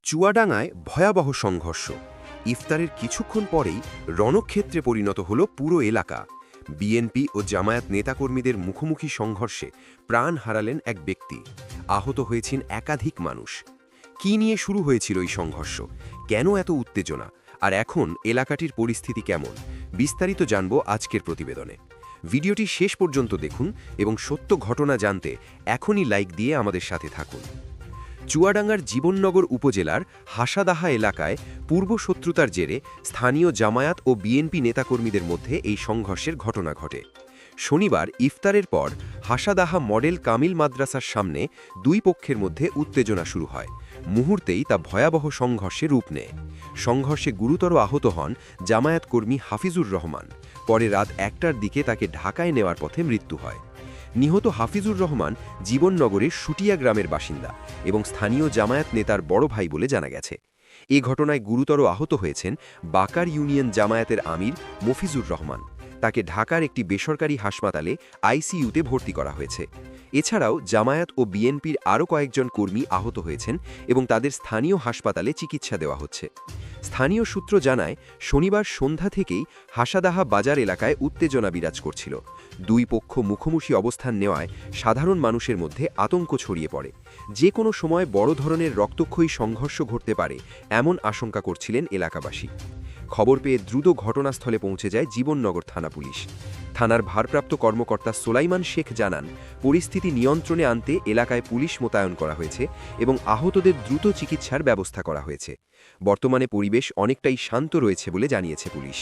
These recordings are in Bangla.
চুয়াডাঙ্গায় ভয়াবহ সংঘর্ষ। ইফতারের কিছুক্ষণ পরেই রণক্ষেত্রে পরিণত হল পুরো এলাকা। বিএনপি ও জামায়াত নেতাকর্মীদের মুখোমুখি সংঘর্ষে প্রাণ হারালেন এক ব্যক্তি, আহত হয়েছেন একাধিক মানুষ। কি নিয়ে শুরু হয়েছিল এই সংঘর্ষ, কেন এত উত্তেজনা, আর এখন এলাকাটির পরিস্থিতি কেমন, বিস্তারিত জানব আজকের প্রতিবেদনে। ভিডিওটি শেষ পর্যন্ত দেখুন এবং সত্য ঘটনা জানতে এখনই লাইক দিয়ে আমাদের সাথে থাকুন। চুয়াডাঙ্গার জীবননগর উপজেলার হাসাদাহা এলাকায় পূর্বশত্রুতার জেরে স্থানীয় জামায়াত ও বিএনপি নেতাকর্মীদের মধ্যে এই সংঘর্ষের ঘটনা ঘটে। শনিবার ইফতারের পর হাসাদাহা মডেল কামিল মাদ্রাসার সামনে দুই পক্ষের মধ্যে উত্তেজনা শুরু হয়। মুহূর্তেই তা ভয়াবহ সংঘর্ষে রূপ নেয়। সংঘর্ষে গুরুতর আহত হন জামায়াত কর্মী হাফিজুর রহমান। পরে রাত ১টার দিকে তাকে ঢাকায় নেওয়ার পথে মৃত্যু হয়। নিহত হাফিজুর রহমান জীবননগরের শুটিয়া গ্রামের বাসিন্দা এবং স্থানীয় জামায়াত নেতার বড় ভাই বলে জানা গেছে। এ ঘটনায় গুরুতর আহত হয়েছেন বাকার ইউনিয়ন জামায়াতের আমির মফিজুর রহমান। তাকে ঢাকার একটি বেসরকারি হাসপাতালে আইসিইউতে ভর্তি করা হয়েছে। এছাড়াও জামায়াত ও বিএনপির আরও কয়েকজন কর্মী আহত হয়েছেন এবং তাদের স্থানীয় হাসপাতালে চিকিৎসা দেওয়া হচ্ছে। স্থানীয় সূত্র জানায়, শনিবার সন্ধ্যা থেকেই হাসাদাহা বাজার এলাকায় উত্তেজনা বিরাজ করছিল। দুই পক্ষ মুখোমুখি অবস্থান নেওয়ায় সাধারণ মানুষের মধ্যে আতঙ্ক ছড়িয়ে পড়ে। যে কোনো সময় বড় ধরনের রক্তক্ষয়ী সংঘর্ষ ঘটতে পারে এমন আশঙ্কা করছিলেন এলাকাবাসী। খবর পেয়ে দ্রুত ঘটনাস্থলে পৌঁছে যায় জীবননগর থানা পুলিশ। থানার ভারপ্রাপ্ত কর্মকর্তা সোলাইমান শেখ জানান, পরিস্থিতি নিয়ন্ত্রণে আনতে এলাকায় পুলিশ মোতায়েন করা হয়েছে এবং আহতদের দ্রুত চিকিৎসার ব্যবস্থা করা হয়েছে। বর্তমানে পরিবেশ অনেকটাই শান্ত রয়েছে বলে জানিয়েছে পুলিশ।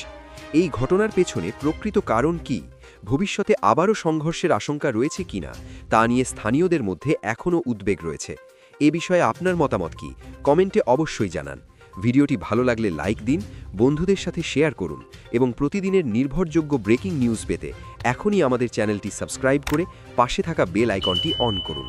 এই ঘটনার পেছনে প্রকৃত কারণ কি, ভবিষ্যতে আবারও সংঘর্ষের আশঙ্কা রয়েছে কিনা, তা নিয়ে স্থানীয়দের মধ্যে এখনও উদ্বেগ রয়েছে। এ বিষয়ে আপনার মতামত কি, কমেন্টে অবশ্যই জানান। ভিডিওটি ভালো লাগলে লাইক দিন, বন্ধুদের সাথে শেয়ার করুন এবং প্রতিদিনের নির্ভরযোগ্য ব্রেকিং নিউজ পেতে এখনই আমাদের চ্যানেলটি সাবস্ক্রাইব করে পাশে থাকা বেল আইকনটি অন করুন।